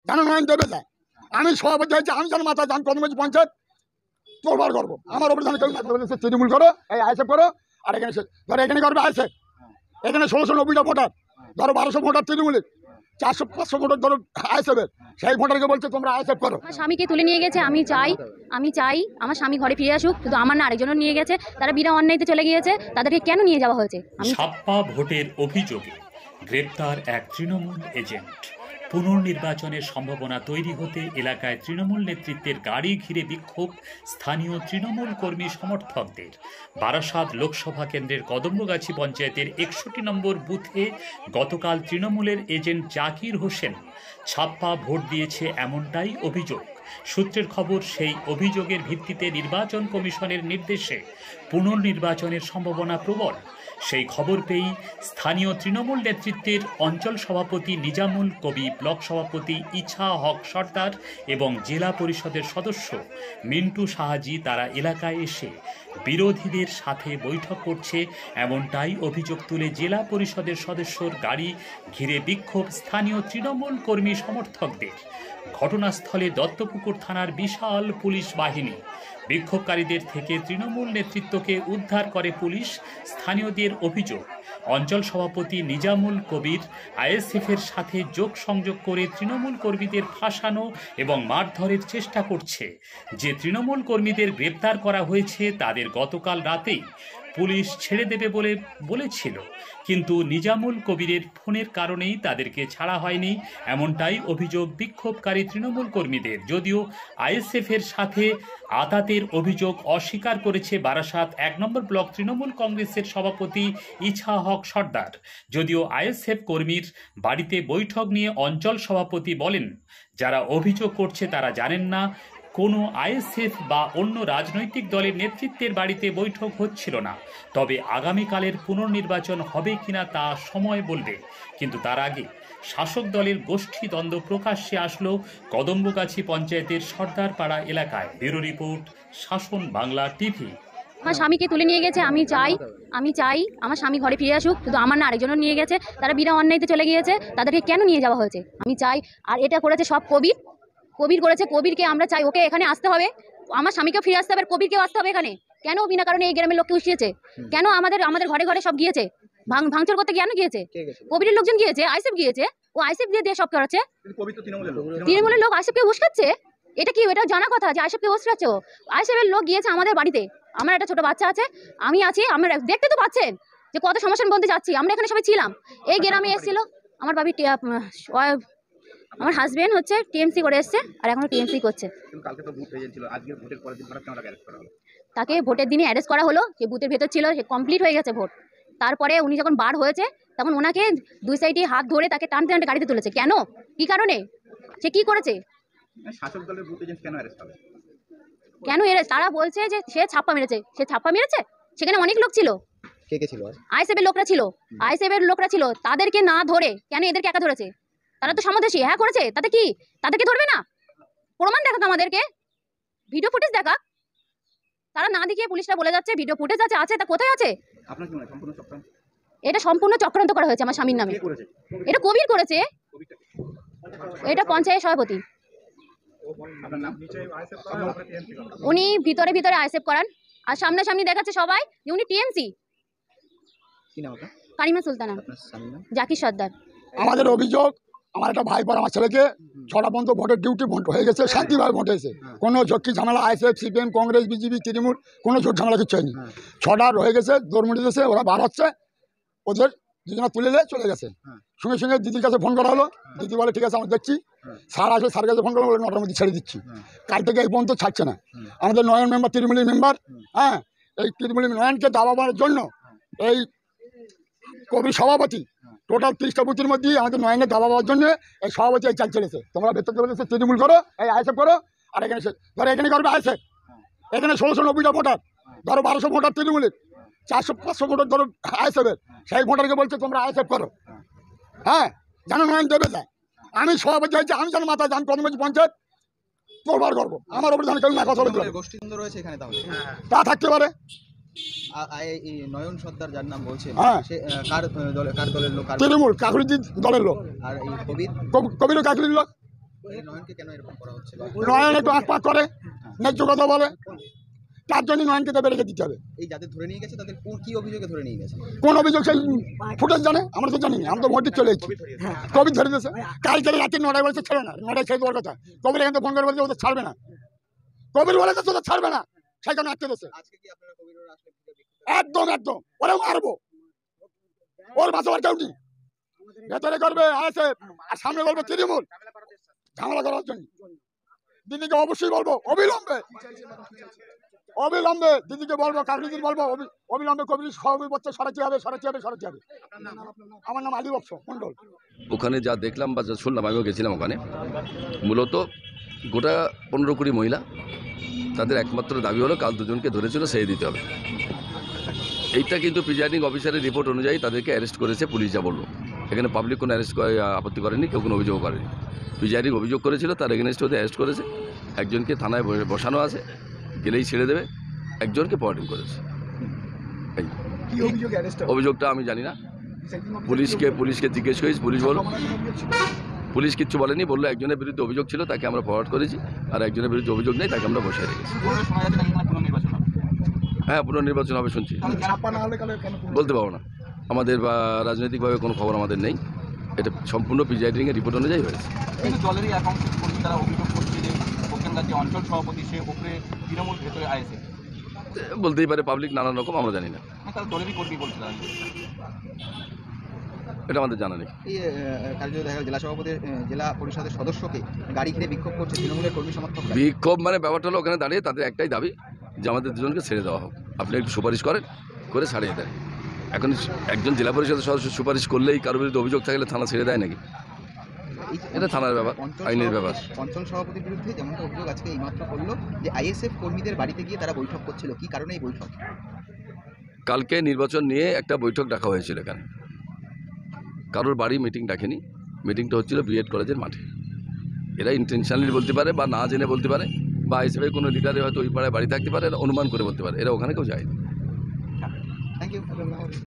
জানো নয়ন দেবে যায়। আমি সভাপতি হয়েছি, আমি যেন মাথা যান প্রথম হয়েছি পঞ্চায়েত তোলবার করবো। আমার ওপরে যেন কেউ না বলে তৃণমূল করো, এই আইএসএফ করো। আর এখানে ধরো এখানে করবে আইএসএফ, এখানে 1690টা ভোটার, ধরো 1200 ভোটার তৃণমূলের, 400-500 ভোটার ধরো আইএসএফের, সেই ভোটারকে বলছে তোমরা আইএসএফ করো। আমার স্বামীকে তুলে নিয়ে গেছে, আমি চাই আমার স্বামী ঘরে ফিরে আসুক। শুধু আমার না, আরেকজনও নিয়ে গেছে, তারা বিনা অন্যায়তে চলে গিয়েছে, তাদেরকে কেন নিয়ে যাওয়া হয়েছে? ছাপ্পা ভোটের অভিযোগে গ্রেপ্তার এক তৃণমূল এজেন্ট। পুনর্নির্বাচনের সম্ভাবনা তৈরি হতে এলাকায় তৃণমূল নেতৃত্বের গাড়ি ঘিরে বিক্ষোভ স্থানীয় তৃণমূল কর্মী সমর্থকদের। বারাসাত লোকসভা কেন্দ্রের কদম্বগাছি পঞ্চায়েতের 61 নম্বর বুথে গতকাল তৃণমূলের এজেন্ট জাকির হোসেন ছাপ্পা ভোট দিয়েছে, এমনটাই অভিযোগ। সূত্রের খবর, সেই অভিযোগের ভিত্তিতে নির্বাচন কমিশনের নির্দেশে পুনর্নির্বাচনের সম্ভাবনা প্রবল। সেই খবর পেয়েই স্থানীয় তৃণমূল নেতৃত্বের অঞ্চল সভাপতি নিজামুল কবি, ব্লক সভাপতি ইছা হক সর্দার এবং জেলা পরিষদের সদস্য মিন্টু সাহাজি তারা এলাকায় এসে বিরোধীদের সাথে বৈঠক করছে, এমনটাই অভিযোগ তুলে জেলা পরিষদের সদস্যর গাড়ি ঘিরে বিক্ষোভ স্থানীয় তৃণমূল কর্মী সমর্থকদের। ঘটনাস্থলে দত্তপুকুর থানার বিশাল পুলিশ বাহিনী। বিক্ষোভকারীদের থেকে তৃণমূল নেতৃত্বকে উদ্ধার করে পুলিশ। স্থানীয়দের অভিযোগ, অঞ্চল সভাপতি নিজামুল কবির আইএসএফের সাথে যোগ সংযোগ করে তৃণমূল কর্মীদের ফাঁসানো এবং মারধরের চেষ্টা করছে। যে তৃণমূল কর্মীদের গ্রেপ্তার করা হয়েছে তাদের গতকাল রাতেই পুলিশ ছেড়ে দেবে বলে বলেছিল, কিন্তু নিজামুল কবিরের ফোনের কারণেই তাদেরকে ছাড়া হয়নি, এমনটাই অভিযোগ বিক্ষোভকারী তৃণমূল কর্মীদের। যদিও আইএসএফের সাথে আতাতের অভিযোগ অস্বীকার করেছে বারাসাত 1 নম্বর ব্লক তৃণমূল কংগ্রেসের সভাপতি ইছা হক সর্দার। যদিও আইএসএফ কর্মীর বাড়িতে বৈঠক নিয়ে অঞ্চল সভাপতি বলেন, যারা অভিযোগ করছে তারা জানেন না কোনো আইএসএফ বা অন্য রাজনৈতিক দলের নেতৃত্বের বাড়িতে বৈঠক হচ্ছিল না। তবে আগামীকালের পুনর্নির্বাচন হবে কিনা তা সময় বলবে। কিন্তু তার আগে শাসক দলের গোষ্ঠী দ্বন্দ্ব প্রকাশ্যে আসলো কদম্বগাছি পঞ্চায়েতের সর্দারপাড়া এলাকায়। ব্যুরো রিপোর্ট, শাসন বাংলা টিভি। আমার স্বামীকে তুলে নিয়ে গেছে, আমি চাই আমার স্বামী ঘরে ফিরে আসুক। শুধু আমার না, আরেকজনও নিয়ে গেছে, তারা বিনা অন্যায়তে চলে গিয়েছে, তাদেরকে কেন নিয়ে যাওয়া হয়েছে আমি চাই। আর এটা করেছে সব কবির করেছে। কবিরকে আমরা চাই, ওকে এখানে আসতে হবে, আমার স্বামীকেও ফিরে আসতে হবে, কবিরকেও আসতে হবে এখানে। কেন বিনা কারণে এই গ্রামের লোককে উঠিয়েছে? কেন আমাদের ঘরে ঘরে সব গিয়েছে, ভাঙচুর করতে কেন গিয়েছে? কবিরের লোকজন গিয়েছে, আইএসএফ গিয়েছে, ও আইএসএফ দিয়ে সব করাচ্ছে। তৃণমূলের লোক আইএসএফকে উস্কাচ্ছে, এটা কি? এটা জানা কথা যে আইএসএফকে উস্কাচ্ছে। আইএসএফের লোক গিয়েছে আমাদের বাড়িতে, আমার একটা ছোট বাচ্চা আছে, আমি আছি, আমরা দেখতে তো পাচ্ছেন যে কত সমস্যার মধ্যে যাচ্ছি। আমরা এখানে সবাই ছিলাম, এই গ্রামে এসেছিল আমার বাবি, আমার হাজবেন্ড হচ্ছে টিএমসি করে এসছে, আর এখনো টিএমসি করছে। তাকে ভোটের দিনে অ্যারেস্ট করা হলো, যে বুথের ভেতর ছিল, সে কমপ্লিট হয়ে গেছে ভোট। তারপরে উনি যখন বার হয়েছে তখন ওনাকে দুই সাইডে হাত ধরে তাকে টানতে টানতে গাড়িতে তুলেছে। কেন? কি কারণে? সে কি করেছে? শাসক দলের বুথ এজেন্ট কেন অ্যারেস্ট হবে? কেন অ্যারেস্ট? তারা বলছে যে সে ছাপ্পা মেরেছে। সেখানে অনেক লোক ছিল, কে ছিল? আইএসএফ এর লোকরা ছিল। তাদেরকে না ধরে কেন এদেরকে একা ধরেছে? তারা তো সমদেশী, হ্যাঁ করেছে, তাতে কি? তাদেরকে ধরবে না? প্রমাণ দেখাক আমাদেরকে, ভিডিও ফুটেজ দেখাক। তারা না দেখিয়ে পুলিশরা বলে যাচ্ছে ভিডিও ফুটেজ আছে, তা কোথায় আছে? আপনার কি মনে হয় সম্পূর্ণ চক্রান্ত? এটা সম্পূর্ণ চক্রান্ত করা হয়েছে আমার স্বামীর নামে। এটা কবির করেছে, এটা পঞ্চায়েত সভাপতি। উনি ভিতরে আইএসএফ করান, আর সামনাসামনি দেখাচ্ছে সবাই যে উনি টিএমসি। কারিমা সুলতানা, জাকির সর্দার। আমাদের অভিযোগ, আমার একটা ভাই পর আমার ছেলেকে 6টা পর্যন্ত ভোটের ডিউটি হয়ে গেছে, শান্তিভাবে ভোট হয়েছে, কোনো ঝক্কি ঝামেলা ISF, CPM, Congress, BJP, Trinamool কোনো ঝোট ঝামেলা কিছু হয়নি। 6টা রয়ে গেছে, দৌড়মুড়ি দিয়েছে, ওরা বার হচ্ছে, ওদের দুজনা তুলে চলে গেছে। সঙ্গে সঙ্গে দিদির কাছে ফোন করা হলো, দিদি বলে ঠিক আছে আমরা দেখছি। স্যার আসলে স্যারের কাছে ফোন করলো, বলে 9টার মধ্যে ছেড়ে দিচ্ছি। কাল থেকে এই পর্যন্ত ছাড়ছে না। আমাদের নয়ন মেম্বার, তৃণমূলের মেম্বার, হ্যাঁ, এই তৃণমূলের নয়নকে দাবাবার জন্য এই কবি সভাপতি টোটাল 30টা বুথের মধ্যে আমাদের নয়নের দাবাবার জন্য এই সভাপতি এই চাল চলেছে। তোমরা ভেতর বলেছে তৃণমূল করো, এই আইএসএফ করো। আর এখানে ধরো এখানে করবে আইএসএফ, এখানে 1690টা ভোটার, ধরো 1200 ভোটার তৃণমূলের, 400-500 ভোটার ধরো আইএসএফের, সেই ভোটারকে বলছে তোমরা আইএসএফ করো। হ্যাঁ, জানো নয়ন দেবে যায়। আমি সভাপতি হয়েছি, আমি যেন মাথা যান প্রথম হয়েছি পঞ্চায়েত তোলবার করবো। আমার ওপরে যেন কেউ না কথা বলতে পারে। গোষ্ঠীদ্বন্দ্ব রয়েছে এখানে, তাহলে তা থাকতে পারে। নয়ন সর্দার যার নাম বলছে, হ্যাঁ, কার দলের লোক? তৃণমূল কাকুরিজির দলের লোক। আর এই কবিরও কাকুরির লোক। এই নয়নকে কেন এরকম করা হচ্ছে? নয়ন একটু আঁকপাক করে, ন্যায্য কথা বলে, তার জন্য নয়নকে দেবে রেখে দিতে হবে। এই যাদের ধরে নিয়ে গেছে তাদের কি অভিযোগে ধরে নিয়ে গেছে? কোন অভিযোগ সেই ফুটেজ জানে, আমরা তো জানি না, আমরা তো ভোট দিতে চলে এসেছি। কবির ধরে দিয়েছে, কালকে রাত্রি 9টায় বলেছে ছেড়ে না, 9টায় ছেড়ে দেওয়ার কথা। কবির এখান থেকে ফোন করে বলছে ওদের ছাড়বে না, কবির বলেছে তোদের ছাড়বে না, সেই কারণে আটকে দিয়েছে। আজকে কি আপনারা কবিররা আসলে একদম একদম ওরাও মারবো, ওর বাঁচাবার কেউ নেই। ভেতরে করবে আছে আর সামনে বলবে তৃণমূল ঝামেলা করার জন্য। দিদিকে অবশ্যই বলবো অবিলম্বে দিদিকে বলবো, কাকরিদিন বলবো অবিলম্বে কবির সভাপতি সরাতে হবে। আমার নাম আলী বক্স মন্ডল। ওখানে যা দেখলাম বা যা শুনলাম, আমিও গেছিলাম ওখানে, মূলত গোটা 15-20 মহিলা, তাদের একমাত্র দাবি হলো কাল দুজনকে ধরেছিল সেই দিতে হবে। এইটা কিন্তু প্রিজাইডিং অফিসারের রিপোর্ট অনুযায়ী তাদেরকে অ্যারেস্ট করেছে পুলিশ, যা বললো। এখানে পাবলিক কোনো অ্যারেস্ট আপত্তি করেনি, কেউ কোনো অভিযোগ করেনি। প্রিজাইডিং অভিযোগ করেছিল, তার এগেনস্টে ওদের অ্যারেস্ট করেছে। একজনকে থানায় বসানো আছে, গেলেই ছেড়ে দেবে। একজনকে পয়েন্টিং করেছে। এই অভিযোগটা আমি জানি না, পুলিশকে জিজ্ঞেস করেছি, পুলিশ বলল পুলিশ কিচ্ছু বলেনি, বললো একজনের বিরুদ্ধে অভিযোগ ছিল, তাকে আমরা ফরওয়ার্ড করেছি, আর একজনের বিরুদ্ধে অভিযোগ নেই, তাকে আমরা বসিয়ে রেখেছি। হ্যাঁ, পুনর্নির্বাচন হবে শুনছি, বলতে পারবো না। আমাদের বা রাজনৈতিকভাবে কোনো খবর আমাদের নেই, এটা সম্পূর্ণ প্রিজাইডিংয়ের রিপোর্ট অনুযায়ী হয়েছে। কিন্তু দলেরই একাংশের কর্মী তারা অভিযোগ করছে যে ওখানকার যে অঞ্চল সভাপতি সে উপরে তৃণমূল ভেতরে আয়েছে, বলতেই পারে পাবলিক নানান রকম, আমরা জানি না, তারা দলেরই কর্মী বলছে তারা। এটা আমাদের জানা নেই। এই কার্যত দেখা জেলা সভাপতির জেলা পরিষদের সদস্যকে গাড়ি ঘিরে বিক্ষোভ করছে তৃণমূলের কর্মী সমর্থক। বিক্ষোভ মানে ব্যাপারটা হলো ওখানে দাঁড়িয়ে তাদের একটাই দাবি যে আমাদের দুজনকে ছেড়ে দেওয়া হোক, আপনি একটু সুপারিশ করেন, করে ছাড়িয়ে দেন। এখন একজন জেলা পরিষদের সদস্য সুপারিশ করলেই কারোর বিরুদ্ধে অভিযোগ থাকলে থানা ছেড়ে দেয় নাকি? এটা থানার ব্যাপার, আইনের ব্যাপার। অঞ্চল সভাপতির বিরুদ্ধে যেমনটা অভিযোগ আজকে এইমাত্র করলো যে আইএসএফ কর্মীদের বাড়িতে গিয়ে তারা বৈঠক করছিল, কি কারণে এই বৈঠক? কালকে নির্বাচন নিয়ে একটা বৈঠক ডাকা হয়েছিল এখানে, কারোর বাড়ি মিটিং ডাকেনি, মিটিংটা হচ্ছিল বিএড কলেজের মাঠে। এরা ইন্টেনশনালি বলতে পারে বা না জেনে বলতে পারে, বা আইএসএফের কোনো লিডারে হয়তো ওই পাড়ায় বাড়ি থাকতে পারে, এরা অনুমান করে বলতে পারে, এরা ওখানে কেউ যায়নি। Thank you.